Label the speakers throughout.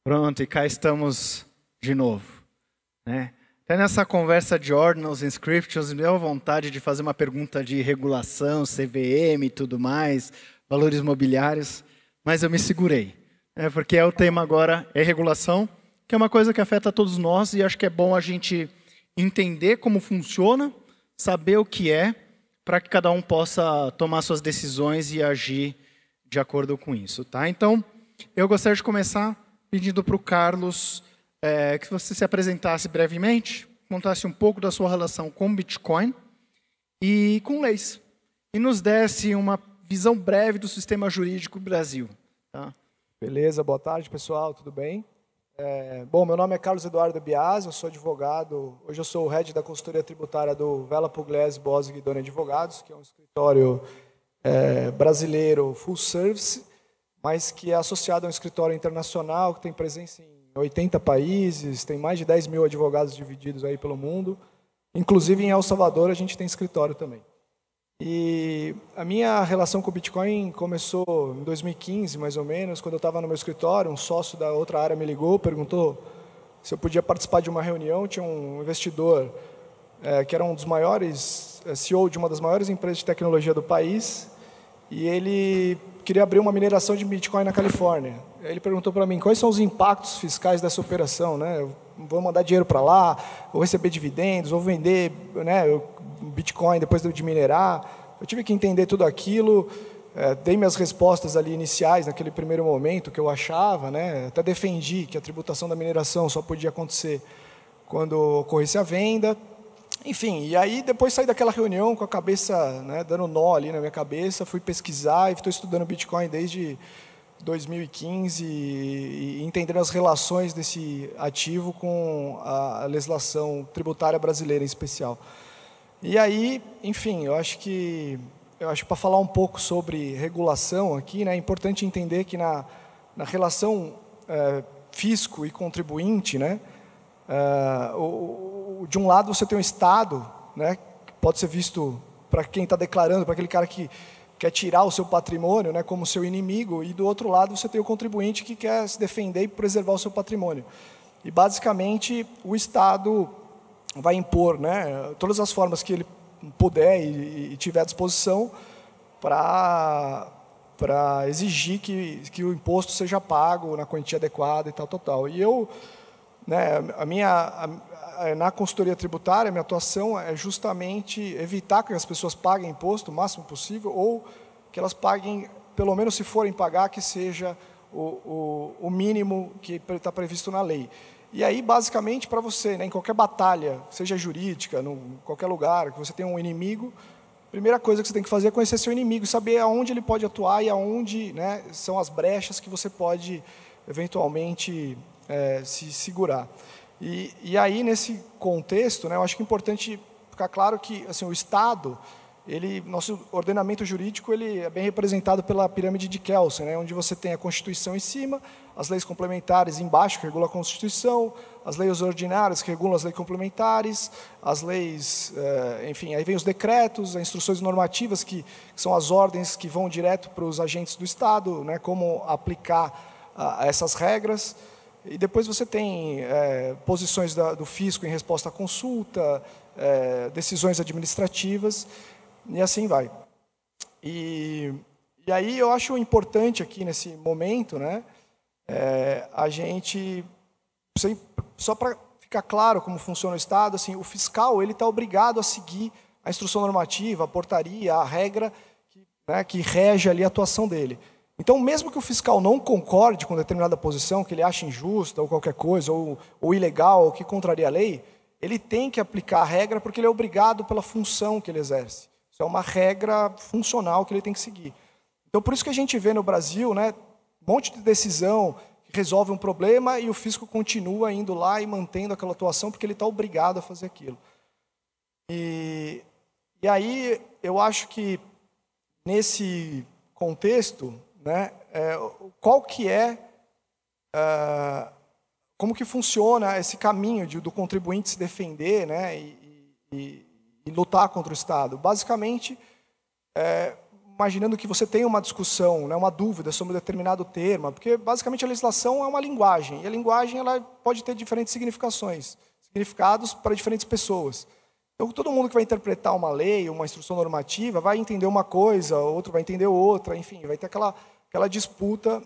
Speaker 1: Pronto, e cá estamos de novo, né? Até nessa conversa de Ordinals and Scriptures, me deu vontade de fazer uma pergunta de regulação, CVM e tudo mais, valores mobiliários, mas eu me segurei, né? Porque o tema agora é regulação, que é uma coisa que afeta todos nós e acho que é bom a gente entender como funciona, saber o que é, para que cada um possa tomar suas decisões e agir de acordo com isso, tá? Então, eu gostaria de começar pedindo para o Carlos que você se apresentasse brevemente, contasse um pouco da sua relação com Bitcoin e com leis, e nos desse uma visão breve do sistema jurídico do Brasil. Tá?
Speaker 2: Beleza, boa tarde, pessoal, tudo bem? Bom, meu nome é Carlos Eduardo Biasi, eu sou advogado, hoje eu sou o head da consultoria tributária do Vela Pugliese Bosig Doni Advogados, que é um escritório brasileiro full service, mas que é associado a um escritório internacional que tem presença em 80 países, tem mais de 10 mil advogados divididos aí pelo mundo. Inclusive em El Salvador a gente tem escritório também. E a minha relação com o Bitcoin começou em 2015, mais ou menos, quando eu estava no meu escritório, um sócio da outra área me ligou, perguntou se eu podia participar de uma reunião. Tinha um investidor que era um dos maiores, CEO de uma das maiores empresas de tecnologia do país, e ele queria abrir uma mineração de Bitcoin na Califórnia. Ele perguntou para mim quais são os impactos fiscais dessa operação, né? Eu vou mandar dinheiro para lá, vou receber dividendos, vou vender, né, Bitcoin depois de minerar. Eu tive que entender tudo aquilo, dei minhas respostas ali iniciais naquele primeiro momento que eu achava, né? Até defendi que a tributação da mineração só podia acontecer quando ocorresse a venda. Enfim, e aí depois saí daquela reunião com a cabeça, né, dando nó ali na minha cabeça, fui pesquisar e estou estudando Bitcoin desde 2015 e entendendo as relações desse ativo com a legislação tributária brasileira em especial. E aí, enfim, eu acho que para falar um pouco sobre regulação aqui, né, é importante entender que na relação fisco e contribuinte, né, de um lado você tem um Estado, né, que pode ser visto para quem está declarando, para aquele cara que quer tirar o seu patrimônio, né, como seu inimigo, e do outro lado você tem o contribuinte que quer se defender e preservar o seu patrimônio. E basicamente o Estado vai impor, né, todas as formas que ele puder e tiver à disposição para exigir que o imposto seja pago na quantia adequada e tal. E eu, né, na consultoria tributária, a minha atuação é justamente evitar que as pessoas paguem imposto o máximo possível, ou que elas paguem, pelo menos se forem pagar, que seja o mínimo que está previsto na lei. E aí, basicamente, para você, né, em qualquer batalha, seja jurídica, em qualquer lugar, que você tem um inimigo, a primeira coisa que você tem que fazer é conhecer seu inimigo, saber aonde ele pode atuar e aonde, né, são as brechas que você pode, eventualmente, se segurar. E aí, nesse contexto, né, eu acho que é importante ficar claro que assim, o Estado, nosso ordenamento jurídico, ele é bem representado pela pirâmide de Kelsen, né, onde você tem a Constituição em cima, as leis complementares embaixo, que regulam a Constituição, as leis ordinárias, que regulam as leis complementares, as leis, enfim, aí vem os decretos, as instruções normativas, que são as ordens que vão direto para os agentes do Estado, né, como aplicar essas regras. E depois você tem posições do fisco em resposta à consulta, decisões administrativas, e assim vai. E aí eu acho importante aqui nesse momento, né, a gente, só para ficar claro como funciona o Estado, assim, o fiscal ele está obrigado a seguir a instrução normativa, a portaria, a regra que rege ali a atuação dele. Então, mesmo que o fiscal não concorde com determinada posição, que ele ache injusta ou qualquer coisa, ou ilegal, ou que contraria a lei, ele tem que aplicar a regra porque ele é obrigado pela função que ele exerce. Isso é uma regra funcional que ele tem que seguir. Então, por isso que a gente vê no Brasil, né, um monte de decisão que resolve um problema e o fisco continua indo lá e mantendo aquela atuação porque ele está obrigado a fazer aquilo. E aí, eu acho que, nesse contexto, né, qual que como que funciona esse caminho do contribuinte se defender, né, e lutar contra o Estado? Basicamente, imaginando que você tem uma discussão, né, uma dúvida sobre um determinado termo, porque basicamente a legislação é uma linguagem, e a linguagem ela pode ter diferentes significados para diferentes pessoas. Então, todo mundo que vai interpretar uma lei, uma instrução normativa, vai entender uma coisa, outro vai entender outra, enfim, vai ter aquela disputa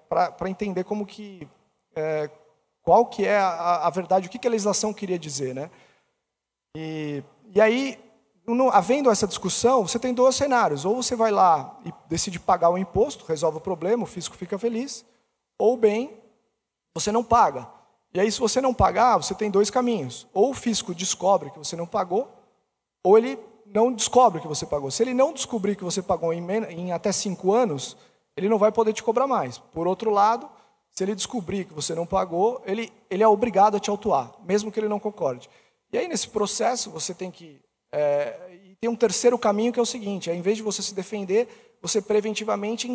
Speaker 2: para entender como que, qual que é a verdade, o que a legislação queria dizer, né? E aí, havendo essa discussão, você tem dois cenários. Ou você vai lá e decide pagar o imposto, resolve o problema, o fisco fica feliz, ou bem, você não paga. E aí, se você não pagar, você tem dois caminhos. Ou o fisco descobre que você não pagou, ou ele não descobre que você pagou. Se ele não descobrir que você pagou em até 5 anos, ele não vai poder te cobrar mais. Por outro lado, se ele descobrir que você não pagou, ele é obrigado a te autuar, mesmo que ele não concorde. E aí, nesse processo, você tem que... e tem um terceiro caminho, que é o seguinte, em vez de você se defender, você preventivamente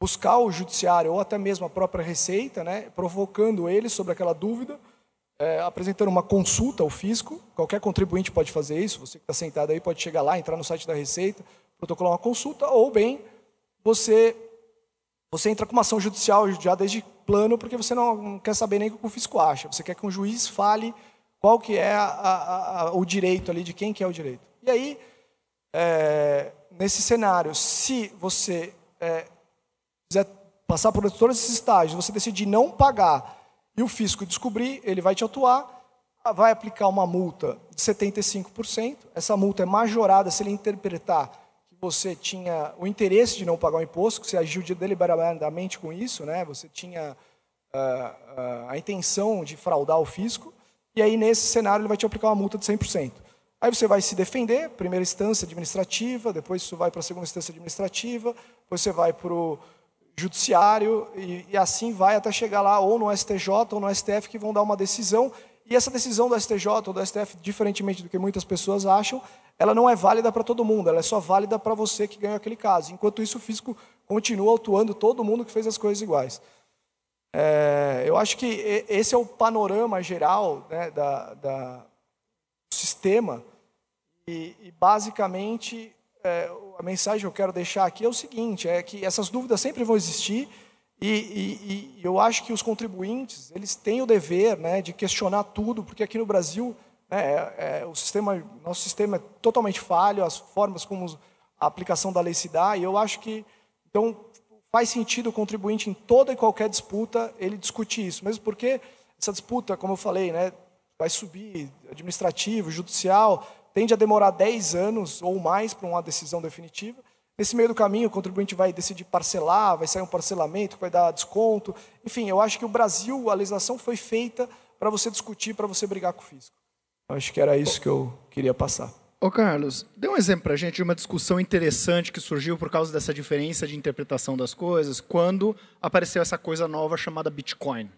Speaker 2: buscar o judiciário, ou até mesmo a própria Receita, né, provocando ele sobre aquela dúvida, apresentando uma consulta ao fisco. Qualquer contribuinte pode fazer isso, você que está sentado aí pode chegar lá, entrar no site da Receita, protocolar uma consulta, ou bem, você entra com uma ação judicial já desde plano, porque você não quer saber nem o que o fisco acha, você quer que um juiz fale qual que é o direito ali, de quem que é o direito. E aí, nesse cenário, se você quiser passar por todos esses estágios, você decidir não pagar e o fisco descobrir, ele vai te autuar, vai aplicar uma multa de 75%, essa multa é majorada se ele interpretar que você tinha o interesse de não pagar o imposto, que você agiu deliberadamente com isso, né? Você tinha a intenção de fraudar o fisco, e aí, nesse cenário, ele vai te aplicar uma multa de 100%. Aí você vai se defender, primeira instância administrativa, depois isso vai para a segunda instância administrativa, depois você vai para o judiciário, e assim vai até chegar lá, ou no STJ ou no STF, que vão dar uma decisão. E essa decisão do STJ ou do STF, diferentemente do que muitas pessoas acham, ela não é válida para todo mundo, ela é só válida para você que ganhou aquele caso. Enquanto isso, o fisco continua autuando todo mundo que fez as coisas iguais. Eu acho que esse é o panorama geral, né, do sistema, e basicamente a mensagem que eu quero deixar aqui é o seguinte, é que essas dúvidas sempre vão existir, e eu acho que os contribuintes eles têm o dever, né, de questionar tudo, porque aqui no Brasil, né, nosso sistema é totalmente falho, as formas como a aplicação da lei se dá, e eu acho que então faz sentido o contribuinte em toda e qualquer disputa ele discutir isso, mesmo porque essa disputa, como eu falei, né, vai subir administrativo, judicial, tende a demorar 10 anos ou mais para uma decisão definitiva. Nesse meio do caminho, o contribuinte vai decidir parcelar, vai sair um parcelamento, vai dar desconto. Enfim, eu acho que o Brasil, a legislação foi feita para você discutir, para você brigar com o fisco. Eu acho que era isso que eu queria passar.
Speaker 1: Ô Carlos, dê um exemplo para a gente de uma discussão interessante que surgiu por causa dessa diferença de interpretação das coisas, quando apareceu essa coisa nova chamada Bitcoin.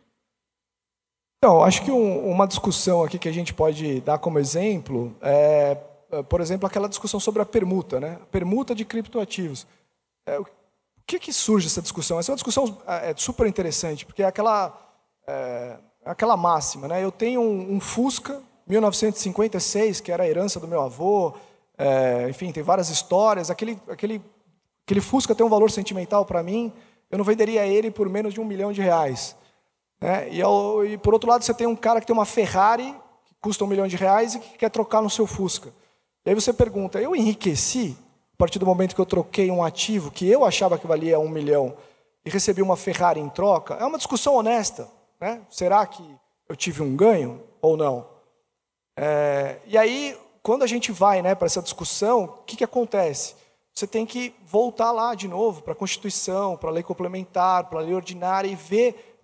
Speaker 2: Então, acho que uma discussão aqui que a gente pode dar como exemplo por exemplo, aquela discussão sobre a permuta, né? A permuta de criptoativos. O que surge essa discussão? Essa é uma discussão super interessante, porque é aquela máxima, né? Eu tenho um Fusca 1956, que era a herança do meu avô, enfim, tem várias histórias. Aquele Fusca tem um valor sentimental para mim, eu não venderia ele por menos de R$1 milhão. Né? E por outro lado, você tem um cara que tem uma Ferrari, que custa R$1 milhão e que quer trocar no seu Fusca. E aí você pergunta, eu enriqueci a partir do momento que eu troquei um ativo que eu achava que valia R$1 milhão e recebi uma Ferrari em troca? É uma discussão honesta, né? Será que eu tive um ganho ou não? E aí, quando a gente vai, né, para essa discussão, o que acontece? Você tem que voltar lá de novo para a Constituição, para a lei complementar, para a lei ordinária e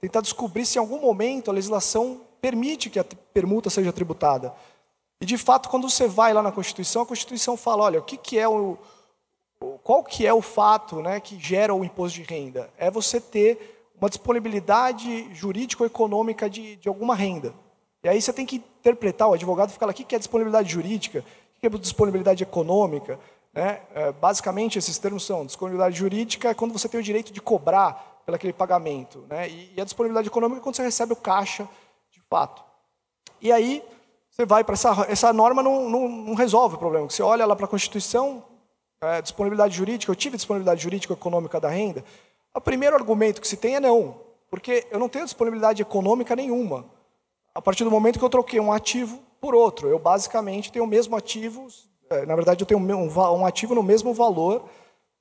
Speaker 2: tentar descobrir se em algum momento a legislação permite que a permuta seja tributada. E, de fato, quando você vai lá na Constituição, a Constituição fala, olha, qual que é o fato, né, que gera o imposto de renda? É você ter uma disponibilidade jurídico-econômica de alguma renda. E aí você tem que interpretar, o advogado fica lá, o que é disponibilidade jurídica, o que é disponibilidade econômica, né? Basicamente, esses termos são, disponibilidade jurídica é quando você tem o direito de cobrar pelo aquele pagamento, né? E a disponibilidade econômica é quando você recebe o caixa, de fato. E aí, você vai para essa norma, não resolve o problema. Você olha lá para a Constituição, disponibilidade jurídica, eu tive disponibilidade jurídica econômica da renda? O primeiro argumento que se tem é não, porque eu não tenho disponibilidade econômica nenhuma. A partir do momento que eu troquei um ativo por outro, eu basicamente tenho o mesmo ativo, na verdade eu tenho um ativo no mesmo valor,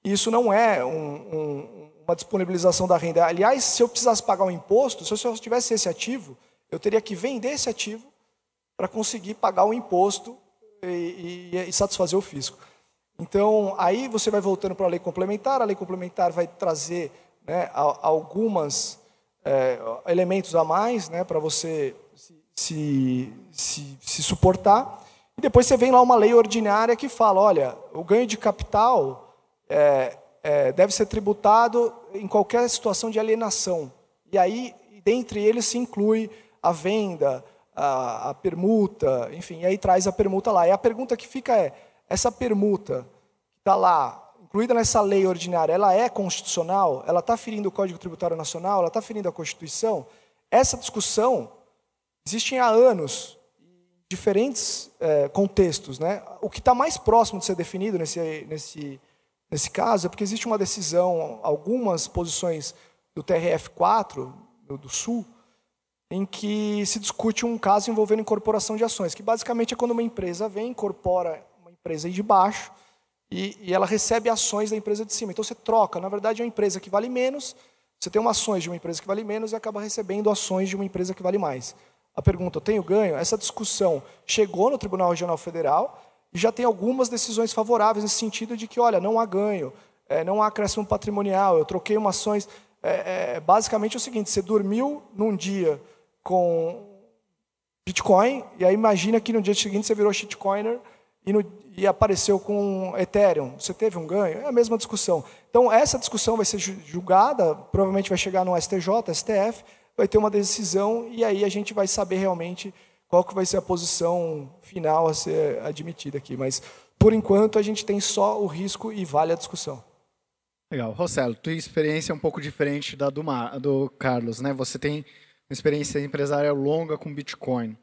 Speaker 2: e isso não é uma disponibilização da renda. Aliás, se eu precisasse pagar um imposto, se eu só tivesse esse ativo, eu teria que vender esse ativo para conseguir pagar o imposto e satisfazer o fisco. Então, aí você vai voltando para a lei complementar vai trazer, né, algumas elementos a mais, né, para você se suportar. E depois você vem lá uma lei ordinária que fala, olha, o ganho de capital deve ser tributado em qualquer situação de alienação. E aí, dentre eles, se inclui a venda, a permuta, enfim, e aí traz a permuta lá. E a pergunta que fica é, essa permuta que está lá, incluída nessa lei ordinária, ela é constitucional? Ela está ferindo o Código Tributário Nacional? Ela está ferindo a Constituição? Essa discussão existe há anos, em diferentes contextos, né? O que está mais próximo de ser definido nesse caso é porque existe uma decisão, algumas posições do TRF4, do Sul, em que se discute um caso envolvendo incorporação de ações, que basicamente é quando uma empresa vem, incorpora uma empresa aí de baixo e ela recebe ações da empresa de cima. Então você troca, na verdade é uma empresa que vale menos, você tem uma ações de uma empresa que vale menos e acaba recebendo ações de uma empresa que vale mais. A pergunta, eu tenho ganho? Essa discussão chegou no Tribunal Regional Federal e já tem algumas decisões favoráveis nesse sentido de que, olha, não há ganho, não há acréscimo patrimonial, eu troquei uma ações... basicamente é o seguinte, você dormiu num dia com Bitcoin, e aí imagina que no dia seguinte você virou shitcoiner e apareceu com Ethereum. Você teve um ganho? É a mesma discussão. Então, essa discussão vai ser julgada, provavelmente vai chegar no STJ, STF, vai ter uma decisão, e aí a gente vai saber realmente qual que vai ser a posição final a ser admitida aqui. Mas, por enquanto, a gente tem só o risco e vale a discussão.
Speaker 1: Legal. Rossello, tua experiência é um pouco diferente da do Carlos, né? Você tem uma experiência empresarial longa com Bitcoin.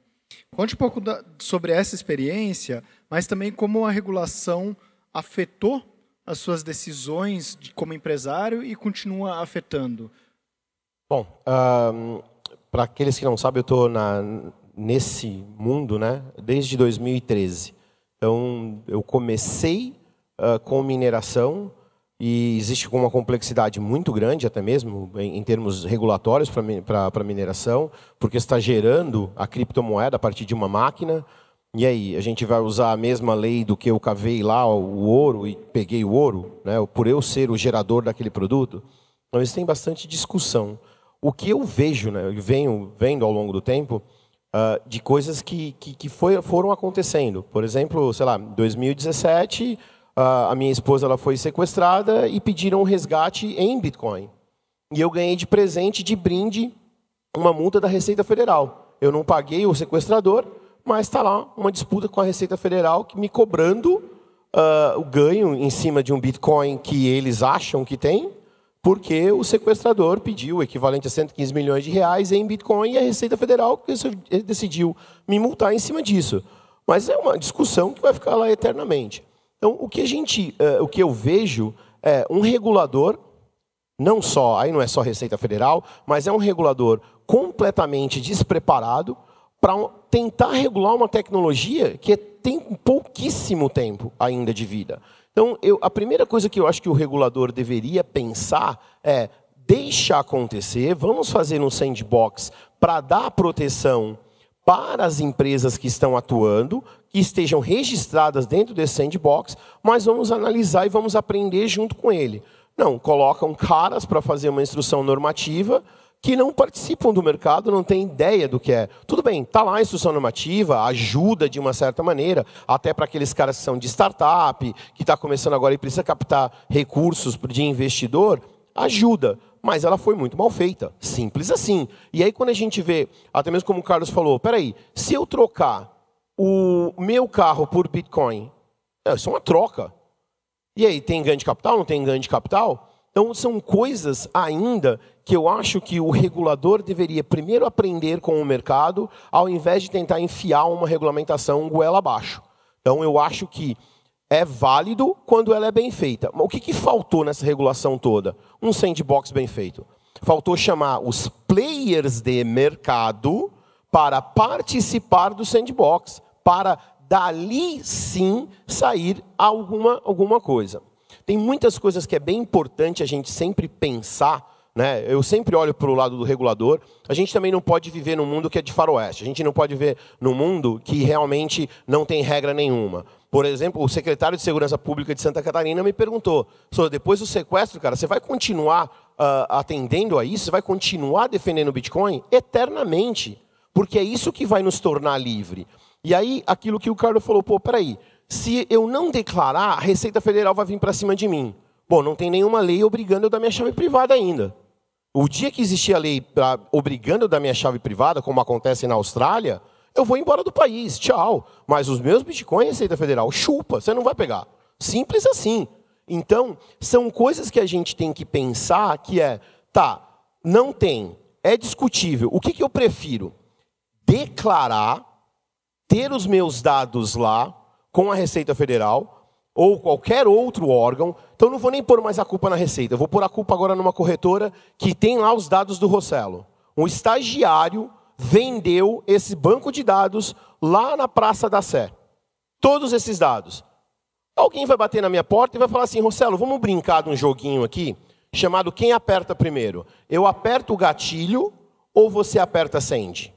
Speaker 1: Conte um pouco sobre essa experiência, mas também como a regulação afetou as suas decisões como empresário e continua afetando.
Speaker 3: Bom, para aqueles que não sabem, eu estou nesse mundo, né, desde 2013. Então, eu comecei com mineração, e existe uma complexidade muito grande, até mesmo, em termos regulatórios para mineração, porque está gerando a criptomoeda a partir de uma máquina. E aí, a gente vai usar a mesma lei do que eu cavei lá o ouro e peguei o ouro, né, por eu ser o gerador daquele produto? Então, isso tem bastante discussão. O que eu vejo, né, eu venho vendo ao longo do tempo, de coisas que foram acontecendo. Por exemplo, sei lá, em 2017... a minha esposa ela foi sequestrada e pediram um resgate em Bitcoin. E eu ganhei de presente, de brinde, uma multa da Receita Federal. Eu não paguei o sequestrador, mas está lá uma disputa com a Receita Federal que me cobrando o ganho em cima de um Bitcoin que eles acham que tem, porque o sequestrador pediu o equivalente a 115 milhões de reais em Bitcoin e a Receita Federal decidiu me multar em cima disso. Mas é uma discussão que vai ficar lá eternamente. Então, o que eu vejo é um regulador, não só, aí não é só Receita Federal, mas é um regulador completamente despreparado para tentar regular uma tecnologia que tem pouquíssimo tempo ainda de vida. Então, a primeira coisa que eu acho que o regulador deveria pensar é deixa acontecer, vamos fazer um sandbox para dar proteção para as empresas que estão atuando, que estejam registradas dentro desse sandbox, mas vamos analisar e vamos aprender junto com ele. Não, colocam caras para fazer uma instrução normativa que não participam do mercado, não têm ideia do que é. Tudo bem, está lá a instrução normativa, ajuda de uma certa maneira, até para aqueles caras que são de startup, que está começando agora e precisa captar recursos de investidor, ajuda. Mas ela foi muito mal feita, simples assim. E aí quando a gente vê, até mesmo como o Carlos falou, peraí, se eu trocar o meu carro por Bitcoin, isso é uma troca. E aí, tem ganho de capital, não tem ganho de capital? Então são coisas ainda que eu acho que o regulador deveria primeiro aprender com o mercado, ao invés de tentar enfiar uma regulamentação goela abaixo. Então eu acho que é válido quando ela é bem feita. Mas o que faltou nessa regulação toda? Um sandbox bem feito. Faltou chamar os players de mercado para participar do sandbox, para dali sim sair alguma coisa. Tem muitas coisas que é bem importante a gente sempre pensar, né? Eu sempre olho para o lado do regulador. A gente também não pode viver num mundo que é de faroeste. A gente não pode viver num mundo que realmente não tem regra nenhuma. Por exemplo, o secretário de Segurança Pública de Santa Catarina me perguntou, depois do sequestro, cara, você vai continuar atendendo a isso? Você vai continuar defendendo o Bitcoin? Eternamente. Porque é isso que vai nos tornar livre. E aí, aquilo que o Carlos falou, peraí, se eu não declarar, a Receita Federal vai vir para cima de mim. Bom, não tem nenhuma lei obrigando eu dar minha chave privada ainda. O dia que existir a lei obrigando eu dar minha chave privada, como acontece na Austrália, eu vou embora do país, tchau. Mas os meus Bitcoins, Receita Federal, chupa, você não vai pegar. Simples assim. Então, são coisas que a gente tem que pensar que não tem, é discutível. O que eu prefiro? Declarar, ter os meus dados lá com a Receita Federal ou qualquer outro órgão. Então, não vou nem pôr mais a culpa na Receita. Eu vou pôr a culpa agora numa corretora que tem lá os dados do Rossello. Um estagiário vendeu esse banco de dados lá na Praça da Sé. Todos esses dados. Alguém vai bater na minha porta e vai falar assim, Rossello, vamos brincar de um joguinho aqui, chamado Quem Aperta Primeiro? Eu aperto o gatilho ou você aperta Send?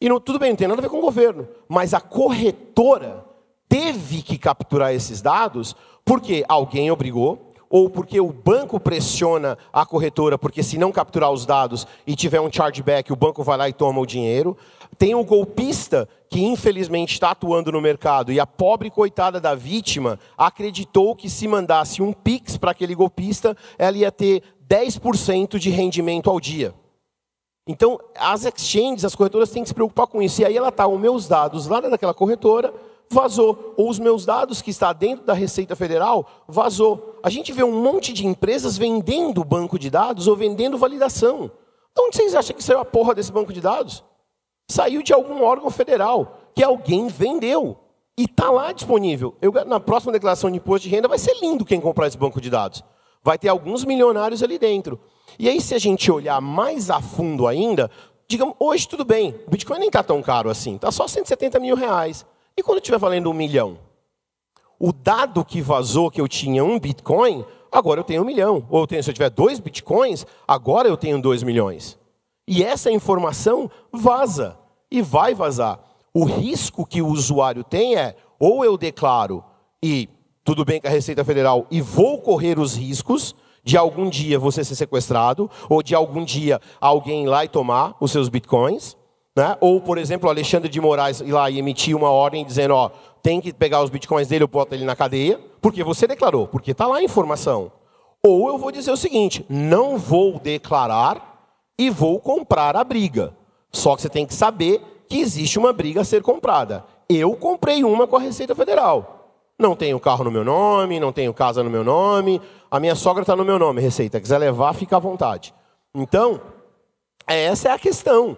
Speaker 3: E tudo bem, não tem nada a ver com o governo, mas a corretora teve que capturar esses dados porque alguém obrigou, ou porque o banco pressiona a corretora, porque se não capturar os dados e tiver um chargeback, o banco vai lá e toma o dinheiro. Tem o golpista que infelizmente está atuando no mercado e a pobre coitada da vítima acreditou que se mandasse um Pix para aquele golpista, ela ia ter 10% de rendimento ao dia. Então, as exchanges, as corretoras têm que se preocupar com isso. E aí ela está, os meus dados lá naquela corretora, vazou. Ou os meus dados que está dentro da Receita Federal, vazou. A gente vê um monte de empresas vendendo banco de dados ou vendendo validação. De onde vocês acham que saiu a porra desse banco de dados? Saiu de algum órgão federal, que alguém vendeu. E está lá disponível. Na próxima declaração de imposto de renda vai ser lindo quem comprar esse banco de dados. Vai ter alguns milionários ali dentro. E aí, se a gente olhar mais a fundo ainda, digamos, hoje tudo bem, o Bitcoin nem está tão caro assim, está só 170 mil reais. E quando estiver valendo 1 milhão? O dado que vazou que eu tinha 1 Bitcoin, agora eu tenho 1 milhão. Ou se eu tiver 2 Bitcoins, agora eu tenho 2 milhões. E essa informação vaza, e vai vazar. O risco que o usuário tem é, ou eu declaro, e tudo bem com a Receita Federal, e vou correr os riscos de algum dia você ser sequestrado, ou de algum dia alguém ir lá e tomar os seus Bitcoins, né? Ou, por exemplo, o Alexandre de Moraes ir lá e emitir uma ordem dizendo, tem que pegar os Bitcoins dele, eu boto ele na cadeia, porque você declarou, porque está lá a informação. Ou eu vou dizer o seguinte, não vou declarar e vou comprar a briga. Só que você tem que saber que existe uma briga a ser comprada. Eu comprei uma com a Receita Federal. Não tenho carro no meu nome, não tenho casa no meu nome, a minha sogra está no meu nome, Receita. Quiser levar, fica à vontade. Então, essa é a questão.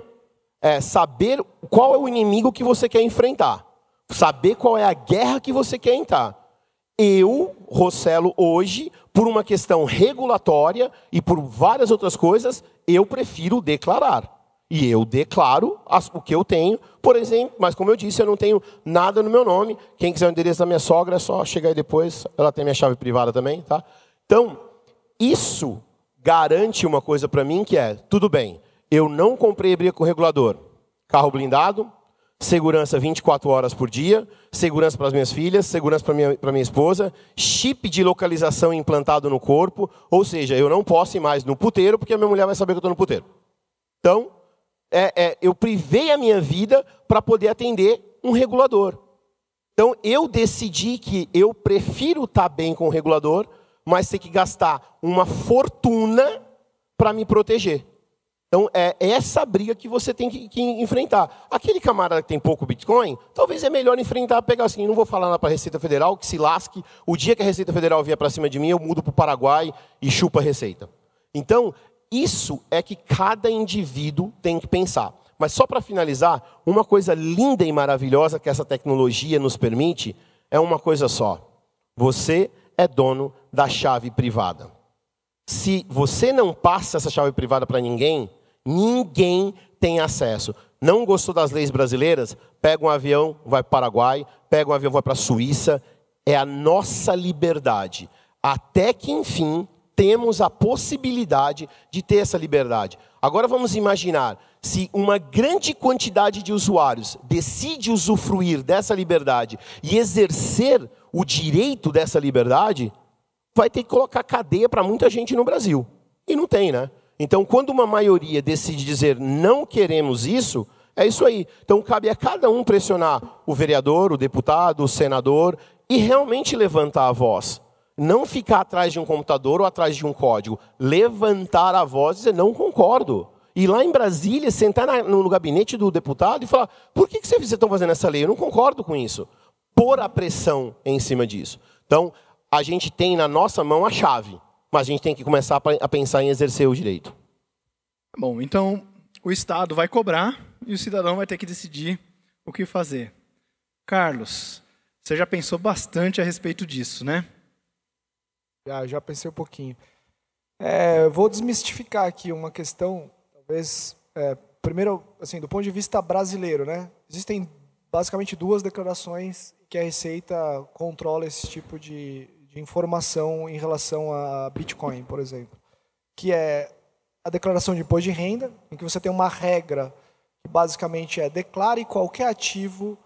Speaker 3: É saber qual é o inimigo que você quer enfrentar. Saber qual é a guerra que você quer entrar. Eu, Rossello, hoje, por uma questão regulatória e por várias outras coisas, eu prefiro declarar. E eu declaro o que eu tenho, por exemplo, mas como eu disse, eu não tenho nada no meu nome. Quem quiser o endereço da minha sogra, é só chegar aí depois. Ela tem minha chave privada também, tá? Então, isso garante uma coisa para mim que é, tudo bem, eu não comprei briga com o regulador. Carro blindado, segurança 24 horas por dia, segurança para as minhas filhas, segurança para minha esposa, chip de localização implantado no corpo, ou seja, eu não posso ir mais no puteiro, porque a minha mulher vai saber que eu estou no puteiro. Então, eu privei a minha vida para poder atender um regulador. Então, eu decidi que eu prefiro estar bem com o regulador, mas ter que gastar uma fortuna para me proteger. Então, é essa briga que você tem que enfrentar. Aquele camarada que tem pouco Bitcoin, talvez é melhor enfrentar, pegar assim, não vou falar lá para a Receita Federal, que se lasque, o dia que a Receita Federal vier para cima de mim, eu mudo para o Paraguai e chupa a Receita. Então, isso é que cada indivíduo tem que pensar. Mas só para finalizar, uma coisa linda e maravilhosa que essa tecnologia nos permite é uma coisa só. Você é dono da chave privada. Se você não passa essa chave privada para ninguém, ninguém tem acesso. Não gostou das leis brasileiras? Pega um avião, vai para o Paraguai, pega um avião, vai para a Suíça. É a nossa liberdade. Até que, enfim, temos a possibilidade de ter essa liberdade. Agora vamos imaginar, se uma grande quantidade de usuários decide usufruir dessa liberdade e exercer o direito dessa liberdade, vai ter que colocar cadeia para muita gente no Brasil. E não tem, né? Então, quando uma maioria decide dizer não queremos isso, é isso aí. Então, cabe a cada um pressionar o vereador, o deputado, o senador e realmente levantar a voz. Não ficar atrás de um computador ou atrás de um código. Levantar a voz e dizer, não concordo. E lá em Brasília, sentar no gabinete do deputado e falar, por que vocês estão fazendo essa lei? Eu não concordo com isso. Pôr a pressão em cima disso. Então, a gente tem na nossa mão a chave, mas a gente tem que começar a pensar em exercer o direito.
Speaker 1: Bom, então o Estado vai cobrar e o cidadão vai ter que decidir o que fazer. Carlos, você já pensou bastante a respeito disso, né?
Speaker 2: Já pensei um pouquinho. Vou desmistificar aqui uma questão, talvez, primeiro, assim, do ponto de vista brasileiro, né? Existem basicamente duas declarações que a Receita controla esse tipo de informação em relação a Bitcoin, por exemplo. Que é a declaração de imposto de renda, em que você tem uma regra que basicamente declare qualquer ativo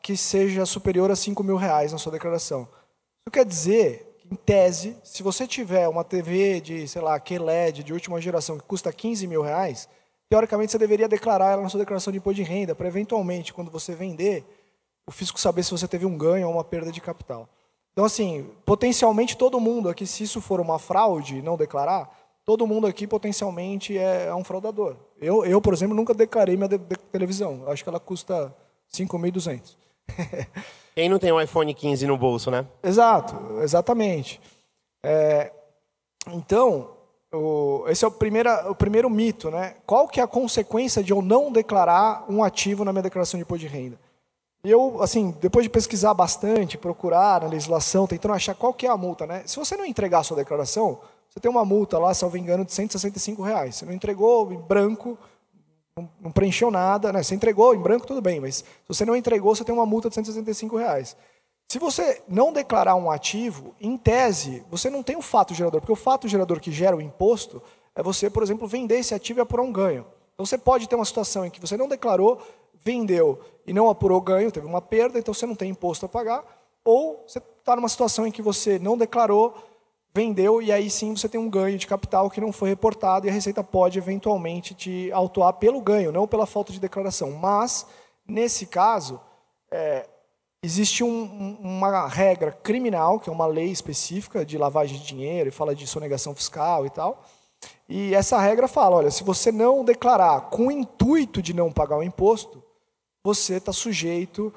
Speaker 2: que seja superior a R$5.000 na sua declaração. Isso quer dizer, em tese, se você tiver uma TV de, sei lá, QLED de última geração que custa R$15.000, teoricamente você deveria declarar ela na sua declaração de imposto de renda, para eventualmente, quando você vender, o fisco saber se você teve um ganho ou uma perda de capital. Então, assim, potencialmente todo mundo aqui, se isso for uma fraude, não declarar, todo mundo aqui potencialmente é um fraudador. Eu, por exemplo, nunca declarei minha televisão. Eu acho que ela custa R$5.200.
Speaker 3: Quem não tem um iPhone 15 no bolso, né?
Speaker 2: Exato, exatamente. Então, esse é o primeiro mito, né? Qual que é a consequência de eu não declarar um ativo na minha declaração de imposto de renda? E eu, assim, depois de pesquisar bastante, procurar na legislação, tentando achar qual que é a multa, né? Se você não entregar a sua declaração, você tem uma multa lá, salvo engano, de R$165. Você não entregou em branco, não preencheu nada, né? Você entregou em branco, tudo bem, mas se você não entregou, você tem uma multa de R$165. Se você não declarar um ativo, em tese, você não tem um fato gerador, porque o fato gerador que gera o imposto é você, por exemplo, vender esse ativo e apurar um ganho. Então você pode ter uma situação em que você não declarou, vendeu e não apurou ganho, teve uma perda, então você não tem imposto a pagar, ou você está numa situação em que você não declarou, vendeu e aí sim você tem um ganho de capital que não foi reportado e a Receita pode eventualmente te autuar pelo ganho, não pela falta de declaração. Mas, nesse caso, existe uma regra criminal, que é uma lei específica de lavagem de dinheiro, e fala de sonegação fiscal e tal. E essa regra fala, olha, se você não declarar com o intuito de não pagar o imposto, você está sujeito,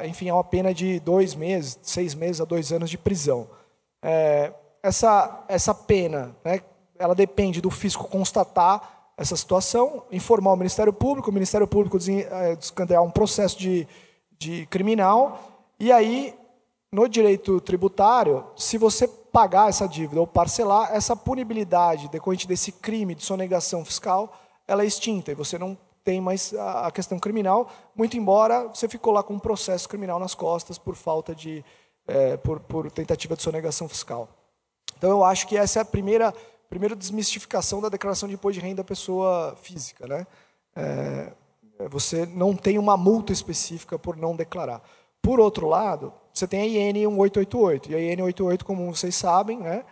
Speaker 2: enfim, a uma pena de 2 meses, 6 meses a 2 anos de prisão. Essa pena, né, ela depende do fisco constatar essa situação, informar o Ministério Público descandear um processo de criminal, e aí, no direito tributário, se você pagar essa dívida ou parcelar, essa punibilidade decorrente desse crime de sonegação fiscal, ela é extinta, e você não tem mais a questão criminal, muito embora você ficou lá com um processo criminal nas costas por falta de por tentativa de sonegação fiscal. Então, eu acho que essa é a primeira desmistificação da declaração de imposto de renda da pessoa física, né? Você não tem uma multa específica por não declarar. Por outro lado, você tem a IN 1888. E a IN 1888, como vocês sabem, né?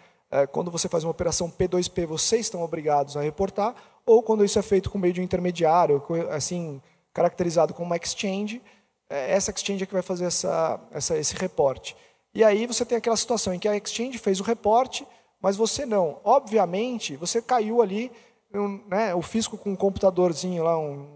Speaker 2: Quando você faz uma operação P2P, vocês estão obrigados a reportar, ou quando isso é feito com meio de um intermediário, assim, caracterizado como uma exchange, essa exchange é que vai fazer esse reporte. E aí você tem aquela situação em que a exchange fez o reporte, mas você não. Obviamente, você caiu ali, né, o fisco com um computadorzinho lá, um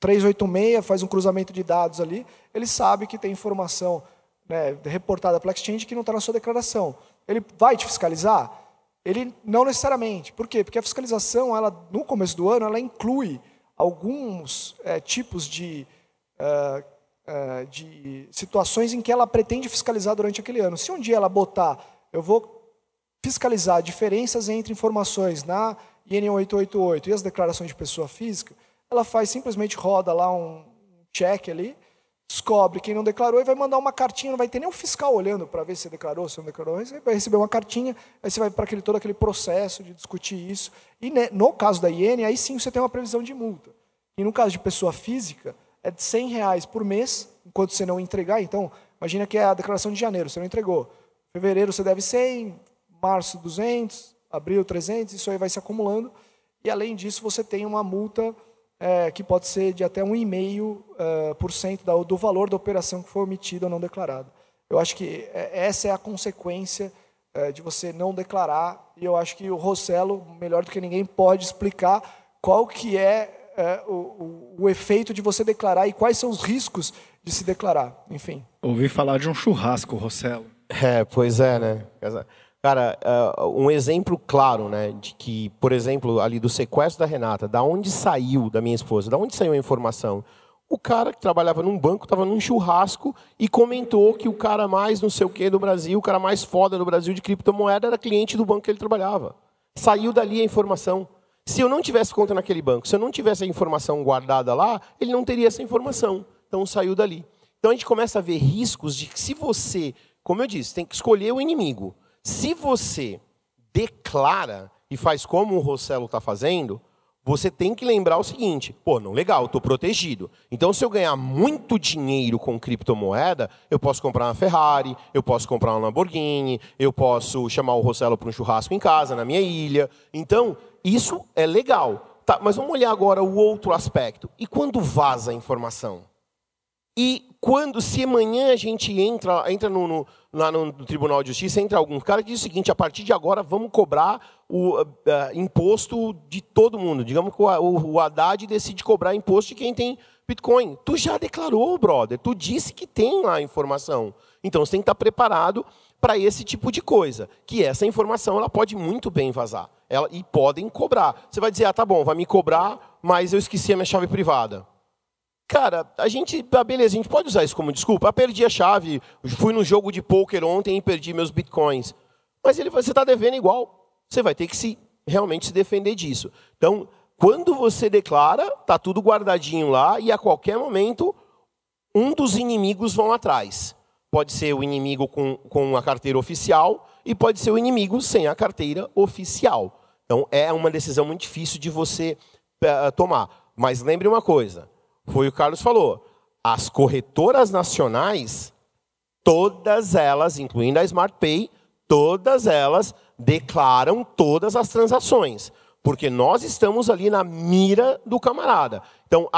Speaker 2: 386, faz um cruzamento de dados ali, ele sabe que tem informação, né, reportada pela exchange que não está na sua declaração. Ele vai te fiscalizar? Ele não necessariamente. Por quê? Porque a fiscalização, ela, no começo do ano, ela inclui alguns tipos de de situações em que ela pretende fiscalizar durante aquele ano. Se um dia ela botar, eu vou fiscalizar diferenças entre informações na IN 888 e as declarações de pessoa física, ela simplesmente roda lá um check ali, descobre quem não declarou e vai mandar uma cartinha, não vai ter nem um fiscal olhando para ver se declarou, se não declarou, você vai receber uma cartinha, aí você vai para todo aquele processo de discutir isso. E no caso da IN, aí sim você tem uma previsão de multa. E no caso de pessoa física, é de R$100 por mês, enquanto você não entregar. Então, imagina que é a declaração de janeiro, você não entregou. Fevereiro você deve 100, março 200, abril 300, isso aí vai se acumulando. E além disso, você tem uma multa que pode ser de até 1,5% do valor da operação que foi omitida ou não declarada. Eu acho que essa é a consequência de você não declarar, e eu acho que o Rossello, melhor do que ninguém, pode explicar qual que é o efeito de você declarar e quais são os riscos de se declarar. Enfim.
Speaker 1: Ouvi falar de um churrasco, Rossello.
Speaker 3: Pois é, né? Cara, um exemplo claro, né, de que, por exemplo, ali do sequestro da Renata, da onde saiu, da minha esposa, da onde saiu a informação? O cara que trabalhava num banco estava num churrasco e comentou que o cara mais não sei o que do Brasil, o cara mais foda do Brasil de criptomoeda era cliente do banco que ele trabalhava. Saiu dali a informação. Se eu não tivesse conta naquele banco, se eu não tivesse a informação guardada lá, ele não teria essa informação. Então saiu dali. Então a gente começa a ver riscos de que se você, como eu disse, tem que escolher o inimigo. Se você declara e faz como o Rossello está fazendo, você tem que lembrar o seguinte, não, legal, estou protegido. Então, se eu ganhar muito dinheiro com criptomoeda, eu posso comprar uma Ferrari, eu posso comprar uma Lamborghini, eu posso chamar o Rossello para um churrasco em casa, na minha ilha. Então, isso é legal. Tá, mas vamos olhar agora o outro aspecto. E quando vaza a informação? E se amanhã a gente entra lá no Tribunal de Justiça, entra algum cara que diz o seguinte, a partir de agora vamos cobrar o imposto de todo mundo. Digamos que o Haddad decide cobrar imposto de quem tem Bitcoin. Tu já declarou, brother. Tu disse que tem lá a informação. Então você tem que estar preparado para esse tipo de coisa. Que essa informação ela pode muito bem vazar. E podem cobrar. Você vai dizer, tá bom, vai me cobrar, mas eu esqueci a minha chave privada. Cara, beleza, a gente pode usar isso como desculpa. Perdi a chave, fui no jogo de pôquer ontem e perdi meus bitcoins. Mas você está devendo igual. Você vai ter que realmente se defender disso. Então, quando você declara, está tudo guardadinho lá e a qualquer momento um dos inimigos vão atrás. Pode ser o inimigo com a carteira oficial e pode ser o inimigo sem a carteira oficial. Então, é uma decisão muito difícil de você tomar. Mas lembre uma coisa. Foi o que o Carlos falou. As corretoras nacionais, todas elas, incluindo a SmartPay, todas elas declaram todas as transações. Porque nós estamos ali na mira do camarada. Então,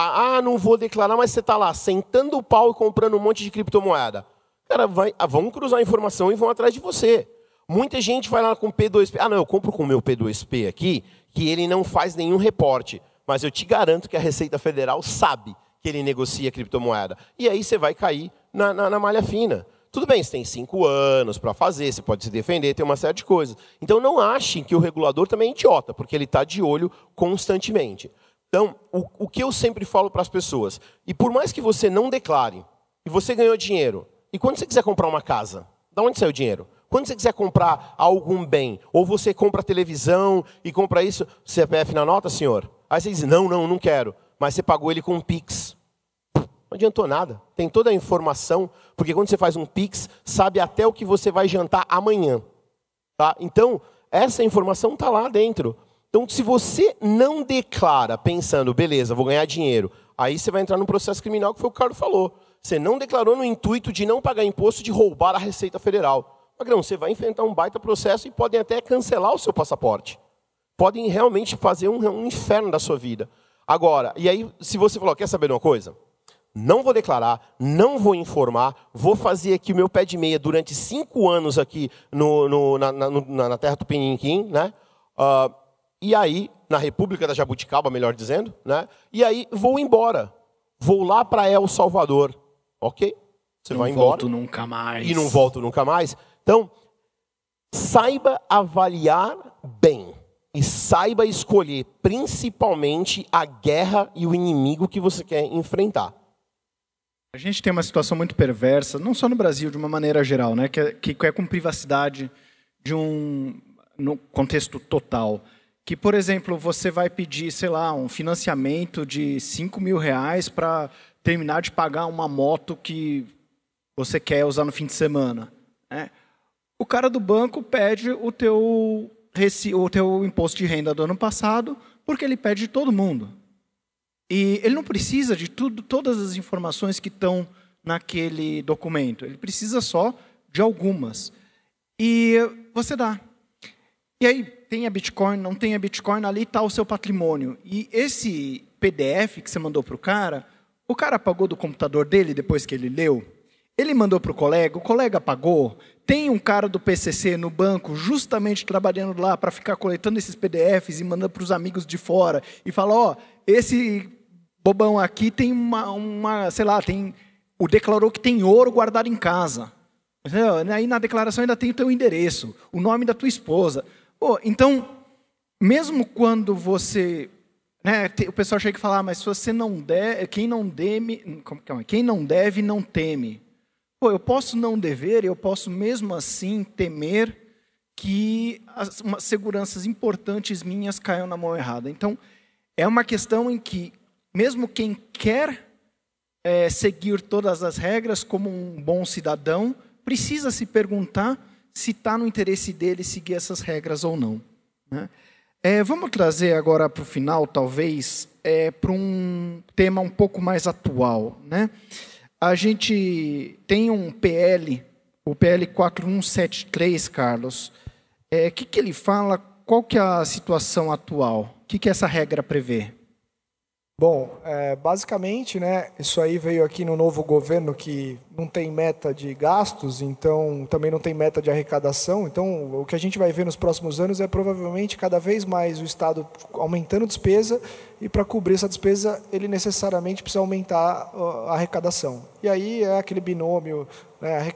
Speaker 3: não vou declarar, mas você está lá sentando o pau e comprando um monte de criptomoeda. Cara, vão cruzar a informação e vão atrás de você. Muita gente vai lá com P2P. Não, eu compro com o meu P2P aqui, que ele não faz nenhum reporte. Mas eu te garanto que a Receita Federal sabe que ele negocia criptomoeda. E aí você vai cair na malha fina. Tudo bem, você tem 5 anos para fazer, você pode se defender, tem uma série de coisas. Então não achem que o regulador também é idiota, porque ele está de olho constantemente. Então, o que eu sempre falo para as pessoas, e por mais que você não declare, e você ganhou dinheiro, e quando você quiser comprar uma casa, de onde saiu o dinheiro? Quando você quiser comprar algum bem, ou você compra televisão e compra isso, CPF na nota, senhor? Aí você diz, não quero. Mas você pagou ele com um Pix. Não adiantou nada. Tem toda a informação, porque quando você faz um Pix, sabe até o que você vai jantar amanhã. Tá? Então, essa informação está lá dentro. Então, se você não declara pensando, beleza, vou ganhar dinheiro, aí você vai entrar num processo criminal, que foi o que o Carlos falou. Você não declarou no intuito de não pagar imposto, de roubar a Receita Federal. Magrão, você vai enfrentar um baita processo e podem até cancelar o seu passaporte. Podem realmente fazer um inferno da sua vida. Agora, e aí, se você falou, quer saber de uma coisa? Não vou declarar, não vou informar, vou fazer aqui o meu pé de meia durante 5 anos aqui na terra Tupiniquim, né? E aí, na República da Jabuticaba, melhor dizendo, né? E aí vou embora. Vou lá para El Salvador. Ok? Você vai embora.
Speaker 1: Não volto nunca mais.
Speaker 3: E não volto nunca mais. Então, saiba avaliar bem. E saiba escolher, principalmente, a guerra e o inimigo que você quer enfrentar.
Speaker 1: A gente tem uma situação muito perversa, não só no Brasil, de uma maneira geral, né, que é com privacidade no contexto total. Que, por exemplo, você vai pedir, sei lá, um financiamento de R$5.000 para terminar de pagar uma moto que você quer usar no fim de semana, né? O cara do banco pede o teu imposto de renda do ano passado, porque ele pede de todo mundo. E ele não precisa de todas as informações que estão naquele documento. Ele precisa só de algumas. E você dá. E aí, tem a Bitcoin, não tem a Bitcoin, ali está o seu patrimônio. E esse PDF que você mandou para o cara apagou do computador dele depois que ele leu? Ele mandou para o colega apagou? Tem um cara do PCC no banco justamente trabalhando lá para ficar coletando esses PDFs e mandando para os amigos de fora e fala, ó, esse bobão aqui tem sei lá, declarou que tem ouro guardado em casa. Aí na declaração ainda tem o teu endereço, o nome da tua esposa. Pô, então, mesmo quando você, né, o pessoal chega e fala, mas se você não der, quem não deve não teme. Pô, eu posso não dever, eu posso mesmo assim temer que umas seguranças importantes minhas caiam na mão errada. Então, é uma questão em que, mesmo quem quer seguir todas as regras como um bom cidadão, precisa se perguntar se está no interesse dele seguir essas regras ou não, né? Vamos trazer agora para o final, talvez, para um tema um pouco mais atual, né? A gente tem um PL, o PL 4173, Carlos. O que ele fala? Qual que é a situação atual? O que essa regra prevê?
Speaker 2: Bom, basicamente, né, isso aí veio aqui no novo governo que não tem meta de gastos, então também não tem meta de arrecadação. Então, o que a gente vai ver nos próximos anos é provavelmente cada vez mais o Estado aumentando despesa e para cobrir essa despesa ele necessariamente precisa aumentar a arrecadação. E aí é aquele binômio, né,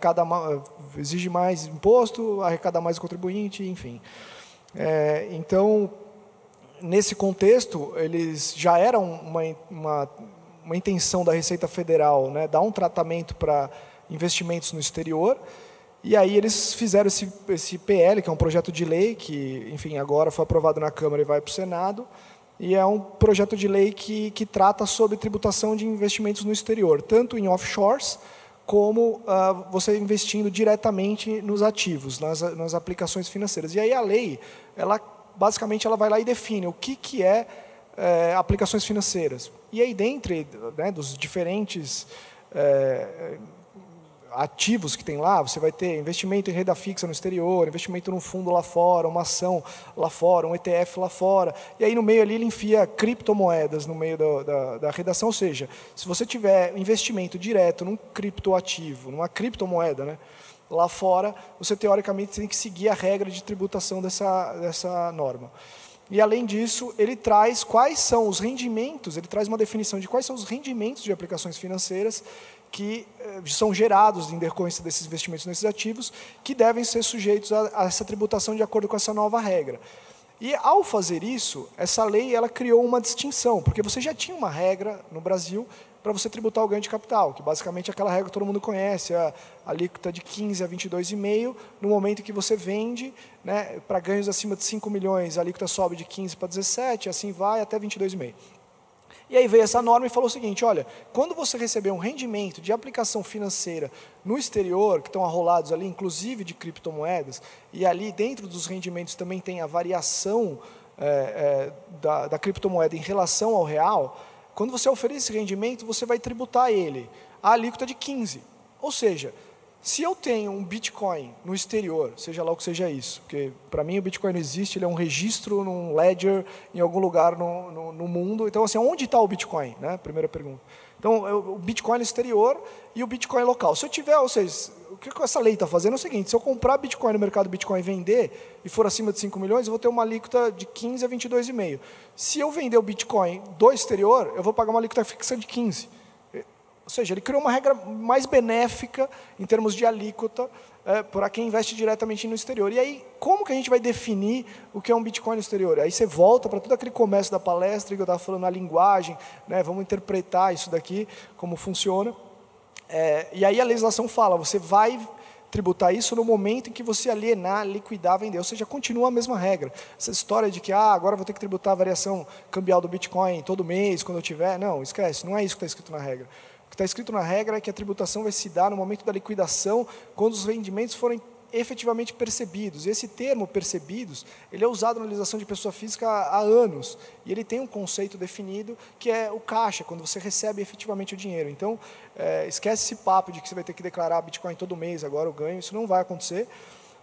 Speaker 2: exige mais imposto, arrecada mais o contribuinte, enfim. Então, nesse contexto, eles já eram uma intenção da Receita Federal, né, dar um tratamento para investimentos no exterior, e aí eles fizeram esse PL, que é um projeto de lei, que, enfim, agora foi aprovado na Câmara e vai para o Senado, e é um projeto de lei que trata sobre tributação de investimentos no exterior, tanto em offshores, como você investindo diretamente nos ativos, nas aplicações financeiras. E aí a lei, basicamente, ela vai lá e define o que é aplicações financeiras. E aí, dentre, né, dos diferentes ativos que tem lá, você vai ter investimento em renda fixa no exterior, investimento num fundo lá fora, uma ação lá fora, um ETF lá fora. E aí, no meio ali, ele enfia criptomoedas no meio da redação. Ou seja, se você tiver investimento direto num criptoativo, numa criptomoeda, né, lá fora, você teoricamente tem que seguir a regra de tributação dessa norma. E, além disso, ele traz quais são os rendimentos, ele traz uma definição de quais são os rendimentos de aplicações financeiras que são gerados em decorrência desses investimentos nesses ativos, que devem ser sujeitos a essa tributação de acordo com essa nova regra. E, ao fazer isso, essa lei ela criou uma distinção, porque você já tinha uma regra no Brasil para você tributar o ganho de capital, que basicamente é aquela regra que todo mundo conhece, a alíquota de 15 a 22,5%, no momento que você vende, né, para ganhos acima de 5 milhões, a alíquota sobe de 15 para 17, assim vai até 22,5%. E aí veio essa norma e falou o seguinte, olha, quando você receber um rendimento de aplicação financeira no exterior, que estão arrolados ali, inclusive de criptomoedas, e ali dentro dos rendimentos também tem a variação da criptomoeda em relação ao real, quando você oferece esse rendimento, você vai tributar ele a alíquota de 15%. Ou seja, se eu tenho um Bitcoin no exterior, seja lá o que seja isso, porque para mim o Bitcoin não existe, ele é um registro num ledger em algum lugar no mundo. Então, assim, onde está o Bitcoin? Né? Primeira pergunta. Então, o Bitcoin no exterior e o Bitcoin local. Se eu tiver, ou seja, o que essa lei está fazendo é o seguinte, se eu comprar Bitcoin no mercado Bitcoin e vender, e for acima de 5 milhões, eu vou ter uma alíquota de 15 a 22,5%. Se eu vender o Bitcoin do exterior, eu vou pagar uma alíquota fixa de 15%. Ou seja, ele criou uma regra mais benéfica em termos de alíquota para quem investe diretamente no exterior. E aí, como que a gente vai definir o que é um Bitcoin no exterior? Aí você volta para todo aquele começo da palestra que eu estava falando, a linguagem, né? Vamos interpretar isso daqui, como funciona. E aí a legislação fala, você vai tributar isso no momento em que você alienar, liquidar, vender. Ou seja, continua a mesma regra. Essa história de que agora vou ter que tributar a variação cambial do Bitcoin todo mês, quando eu tiver. Não, esquece, não é isso que está escrito na regra. O que está escrito na regra é que a tributação vai se dar no momento da liquidação, quando os rendimentos forem efetivamente percebidos. E esse termo, percebidos, ele é usado na legislação de pessoa física há anos. E ele tem um conceito definido, que é o caixa, quando você recebe efetivamente o dinheiro. Então, esquece esse papo de que você vai ter que declarar Bitcoin todo mês, agora o ganho, isso não vai acontecer.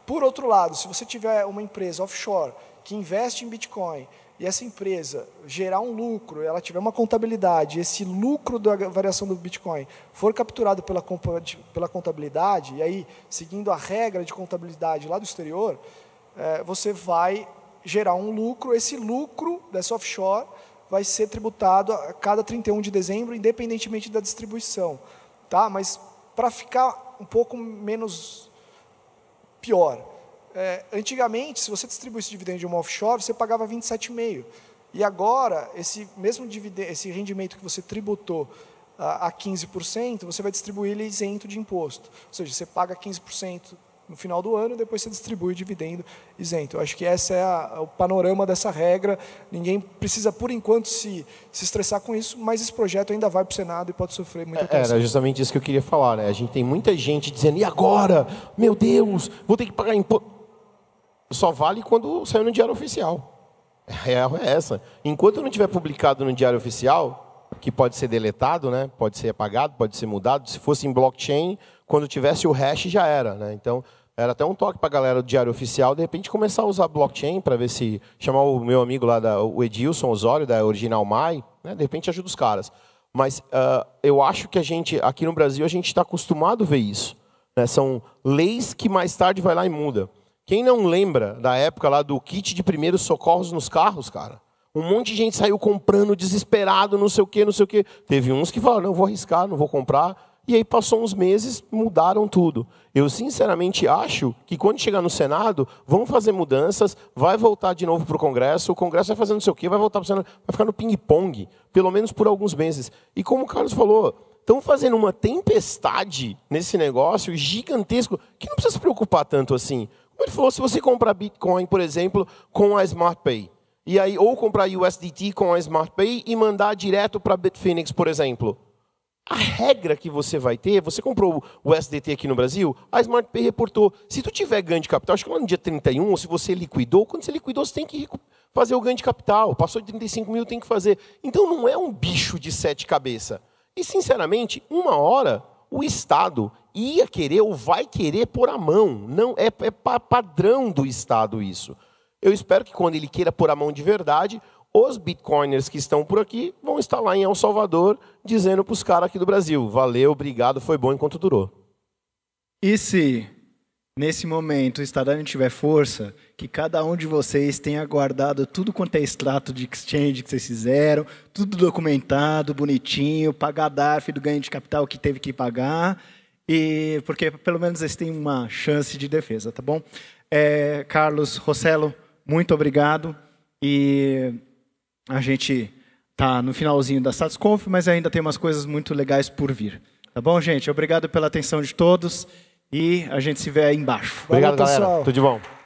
Speaker 2: Por outro lado, se você tiver uma empresa offshore que investe em Bitcoin, e essa empresa gerar um lucro, ela tiver uma contabilidade, esse lucro da variação do Bitcoin for capturado pela contabilidade, e aí, seguindo a regra de contabilidade lá do exterior, você vai gerar um lucro, esse lucro dessa offshore vai ser tributado a cada 31 de dezembro, independentemente da distribuição. Tá? Mas, para ficar um pouco menos pior, antigamente, se você distribuísse dividendo de uma offshore, você pagava 27,5%. E agora, esse mesmo esse rendimento que você tributou a 15%, você vai distribuir ele isento de imposto. Ou seja, você paga 15% no final do ano, e depois você distribui o dividendo isento. Eu acho que esse é o panorama dessa regra. Ninguém precisa, por enquanto, se estressar com isso, mas esse projeto ainda vai para o Senado e pode sofrer muita pressão.
Speaker 3: Era justamente isso que eu queria falar, né? A gente tem muita gente dizendo, e agora? Meu Deus, vou ter que pagar imposto. Só vale quando saiu no Diário Oficial. A real é essa. Enquanto não tiver publicado no Diário Oficial, que pode ser deletado, né? Pode ser apagado, pode ser mudado. Se fosse em blockchain, quando tivesse o hash já era, né? Então, era até um toque para a galera do Diário Oficial, de repente começar a usar blockchain para ver se... Chamar o meu amigo lá, o Edilson Osório, da Original Mai, né? De repente ajuda os caras. Mas eu acho que a gente, aqui no Brasil, a gente está acostumado a ver isso, né? São leis que mais tarde vai lá e muda. Quem não lembra da época lá do kit de primeiros socorros nos carros, cara? Um monte de gente saiu comprando, desesperado, não sei o quê, não sei o quê. Teve uns que falaram, não, vou arriscar, não vou comprar. E aí passou uns meses, mudaram tudo. Eu sinceramente acho que quando chegar no Senado, vão fazer mudanças, vai voltar de novo para o Congresso vai fazer não sei o quê, vai voltar para o Senado, vai ficar no ping-pong, pelo menos por alguns meses. E como o Carlos falou, estão fazendo uma tempestade nesse negócio gigantesco, que não precisa se preocupar tanto assim. Como ele falou, se você comprar Bitcoin, por exemplo, com a Smart Pay, e aí, ou comprar USDT com a Smart Pay e mandar direto para a Bitfinex, por exemplo, a regra que você vai ter, você comprou o USDT aqui no Brasil, a Smart Pay reportou. Se tu tiver ganho de capital, acho que lá no dia 31, ou se você liquidou, quando você liquidou, você tem que fazer o ganho de capital. Passou de 35 mil, tem que fazer. Então, não é um bicho de 7 cabeças. E, sinceramente, uma hora, o Estado ia querer ou vai querer pôr a mão. Não, é padrão do Estado isso. Eu espero que quando ele queira pôr a mão de verdade, os bitcoiners que estão por aqui vão estar lá em El Salvador dizendo para os caras aqui do Brasil, valeu, obrigado, foi bom enquanto durou.
Speaker 1: E se, nesse momento, o Estado não tiver força, que cada um de vocês tenha guardado tudo quanto é extrato de exchange que vocês fizeram, tudo documentado, bonitinho, pagar a DARF do ganho de capital que teve que pagar, e porque pelo menos eles têm uma chance de defesa, tá bom? Carlos, Rossello, muito obrigado. E a gente está no finalzinho da StatusConf, mas ainda tem umas coisas muito legais por vir. Tá bom, gente? Obrigado pela atenção de todos e a gente se vê aí embaixo.
Speaker 3: Obrigado,
Speaker 2: pessoal.
Speaker 3: galera. Tudo de bom.